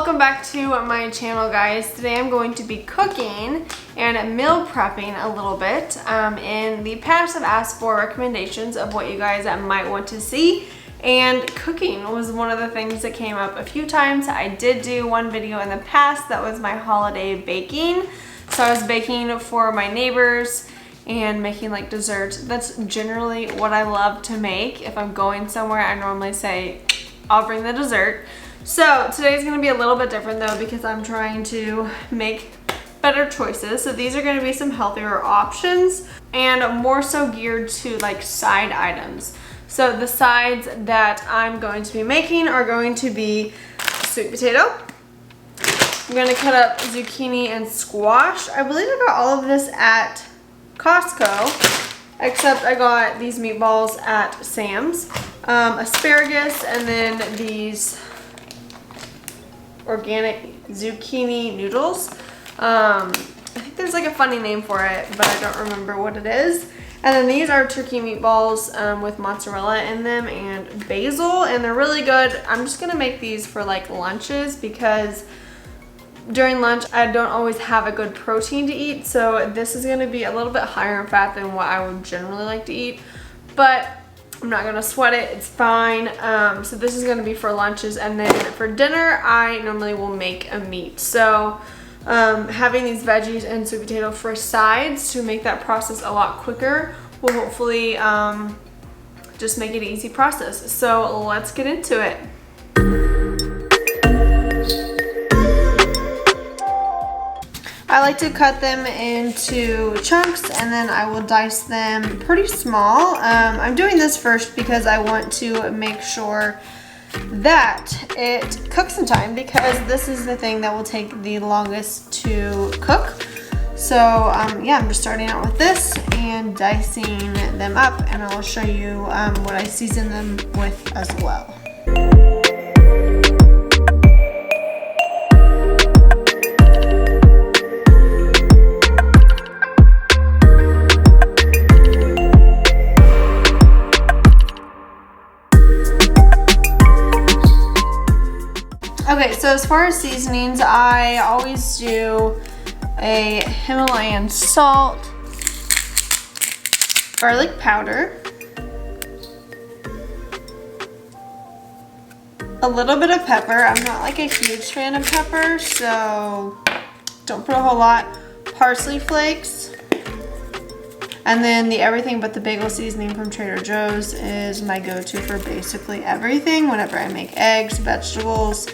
welcome back to my channel, guys. Today I'm going to be cooking and meal prepping a little bit. In the past I've asked for recommendations of what you guys might want to see, and cooking was one of the things that came up a few times. I did do one video in the past that was my holiday baking. So I was baking for my neighbors and making like dessert. That's generally what I love to make. If I'm going somewhere, I normally say, I'll bring the dessert. So today's gonna be a little bit different though, because I'm trying to make better choices. So these are gonna be some healthier options and more so geared to like side items. So the sides that I'm going to be making are going to be sweet potato. I'm gonna cut up zucchini and squash. I believe I got all of this at Costco, except I got these meatballs at Sam's. Asparagus, and then these organic zucchini noodles. I think there's like a funny name for it, but I don't remember what it is. And then these are turkey meatballs with mozzarella in them and basil, and they're really good. I'm just gonna make these for like lunches because during lunch I don't always have a good protein to eat, so this is gonna be a little bit higher in fat than what I would generally like to eat, but I'm not gonna sweat it, it's fine. So this is gonna be for lunches, and then for dinner I normally will make a meat. So having these veggies and sweet potato for sides to make that process a lot quicker will hopefully just make it an easy process. So let's get into it. I like to cut them into chunks, and then I will dice them pretty small. I'm doing this first because I want to make sure that it cooks in time, because this is the thing that will take the longest to cook. So yeah, I'm just starting out with this and dicing them up, and I'll show you what I season them with as well. Okay, so as far as seasonings, I always do a Himalayan salt, garlic powder, a little bit of pepper. I'm not like a huge fan of pepper, so don't put a whole lot. Parsley flakes. And then the everything but the bagel seasoning from Trader Joe's is my go-to for basically everything. Whenever I make eggs, vegetables,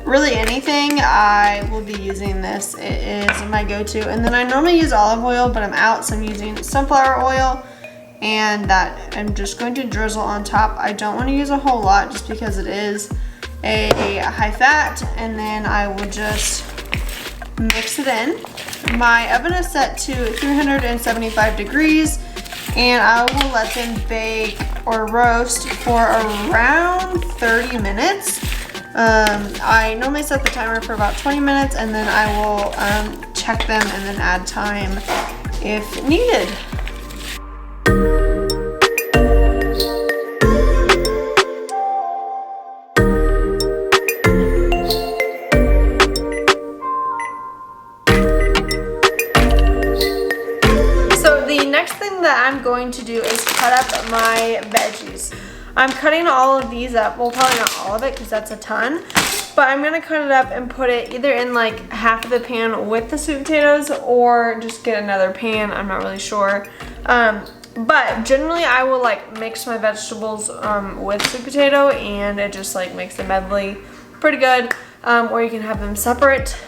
really anything, I will be using this. It is my go-to. And then I normally use olive oil, but I'm out, so I'm using sunflower oil, and that I'm just going to drizzle on top. I don't want to use a whole lot just because it is a high fat, and then I will just mix it in. My oven is set to 375 degrees, and I will let them bake or roast for around 30 minutes. I normally set the timer for about 20 minutes, and then I will check them and then add time if needed. So the next thing that I'm going to do is cut up my veggies. I'm cutting all of these up, well, probably not all of it because that's a ton, but I'm gonna cut it up and put it either in like half of the pan with the sweet potatoes, or just get another pan. I'm not really sure. But generally I will like mix my vegetables with sweet potato, and it just like makes the medley pretty good. Or you can have them separate.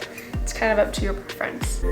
It's kind of up to your preference.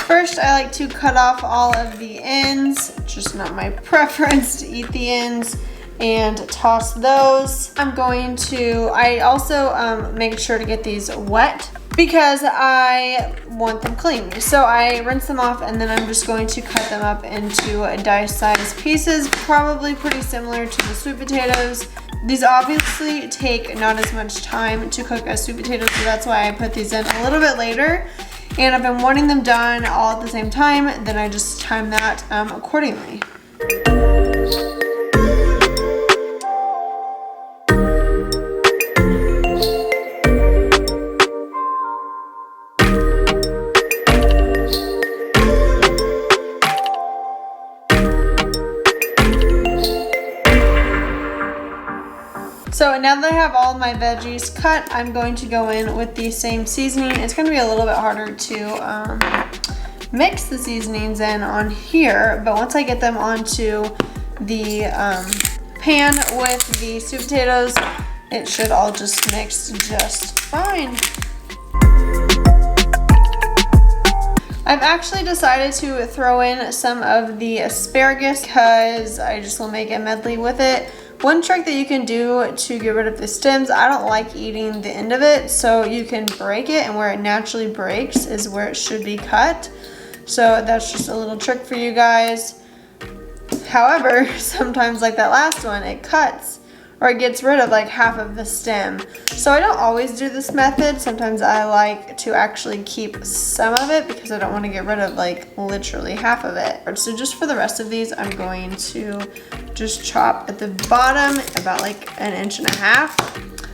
First, I like to cut off all of the ends. It's just not my preference to eat the ends, and toss those. I also make sure to get these wet because I want them clean. So I rinse them off, and then I'm just going to cut them up into dice-sized pieces, probably pretty similar to the sweet potatoes. These obviously take not as much time to cook as sweet potatoes, so that's why I put these in a little bit later. And I've been wanting them done all at the same time, then I just time that accordingly. now that I have all my veggies cut, I'm going to go in with the same seasoning. It's going to be a little bit harder to mix the seasonings in on here, but once I get them onto the pan with the sweet potatoes, it should all just mix just fine. I've actually decided to throw in some of the asparagus because I just will make a medley with it. One trick that you can do to get rid of the stems, I don't like eating the end of it, so you can break it, and where it naturally breaks is where it should be cut. So that's just a little trick for you guys. However, sometimes like that last one, it cuts or it gets rid of like half of the stem. So I don't always do this method. Sometimes I like to actually keep some of it because I don't want to get rid of like literally half of it. So just for the rest of these, I'm going to just chop at the bottom about like 1.5 inches.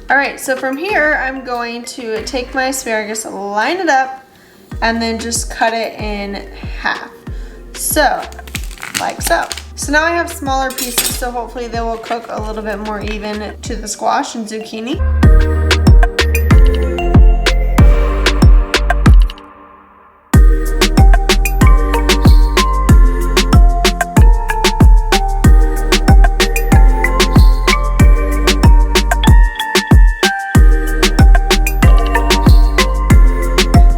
All right, so from here, I'm going to take my asparagus, line it up, and then just cut it in half. So, like so. So now I have smaller pieces, so hopefully they will cook a little bit more even to the squash and zucchini.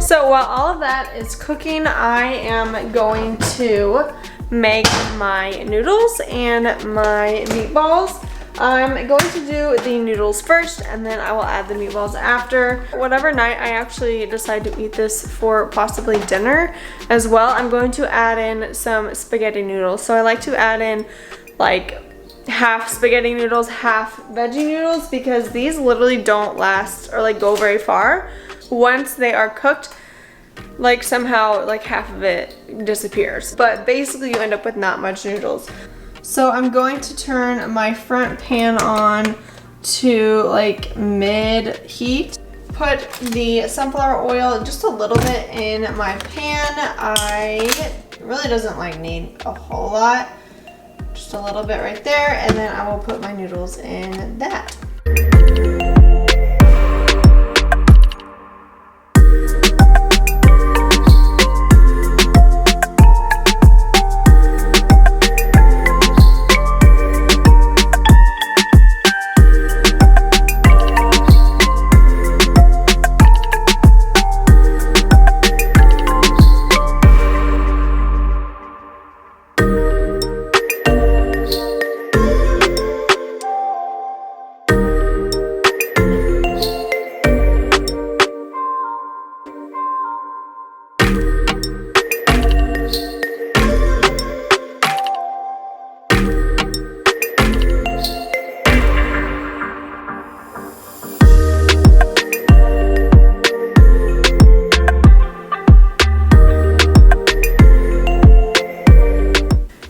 So while all of that is cooking, I am going to make my noodles and my meatballs. I'm going to do the noodles first, and then I will add the meatballs after. Whatever night I actually decide to eat this for possibly dinner as well, I'm going to add in some spaghetti noodles. So I like to add in like half spaghetti noodles, half veggie noodles, because these literally don't last or like go very far. Once they are cooked, like somehow like half of it disappears, but basically you end up with not much noodles. So I'm going to turn my front pan on to like mid heat. Put the sunflower oil just a little bit in my pan. It really doesn't like need a whole lot, just a little bit right there, and then I will put my noodles in that.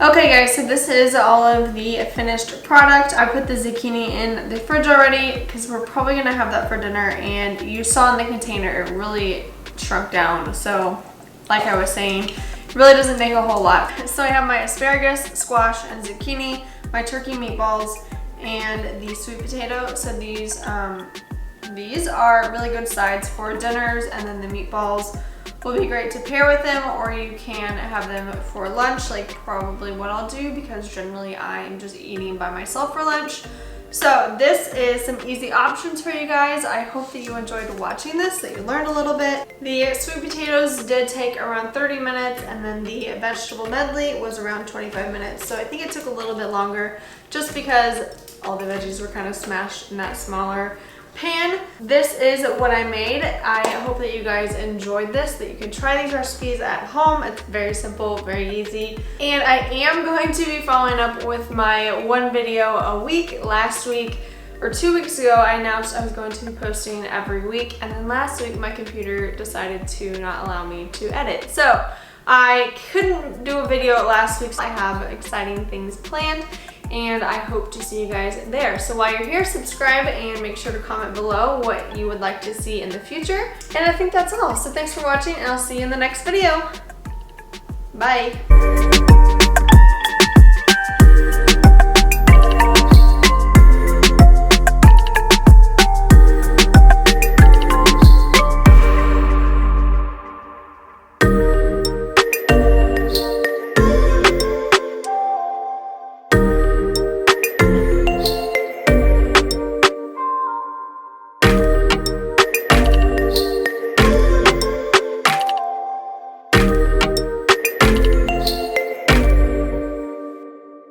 Okay guys, so this is all of the finished product. I put the zucchini in the fridge already because we're probably gonna have that for dinner, and you saw in the container it really shrunk down. So like I was saying, it really doesn't make a whole lot. So I have my asparagus, squash, and zucchini, my turkey meatballs, and the sweet potato. So these are really good sides for dinners, and then the meatballs will be great to pair with them, or you can have them for lunch, like probably what I'll do, because generally I'm just eating by myself for lunch. So this is some easy options for you guys. I hope that you enjoyed watching this, that you learned a little bit. The sweet potatoes did take around 30 minutes, and then the vegetable medley was around 25 minutes. So I think it took a little bit longer just because all the veggies were kind of smashed in that smaller pan. This is what I made. I hope that you guys enjoyed this, that you can try these recipes at home. It's very simple, very easy. And I am going to be following up with my 1 video a week. Last week or 2 weeks ago, I announced I was going to be posting every week, and then last week my computer decided to not allow me to edit. So I couldn't do a video last week. I have exciting things planned, and I hope to see you guys there. So while you're here, subscribe and make sure to comment below what you would like to see in the future. And I think that's all. So thanks for watching, and I'll see you in the next video. Bye.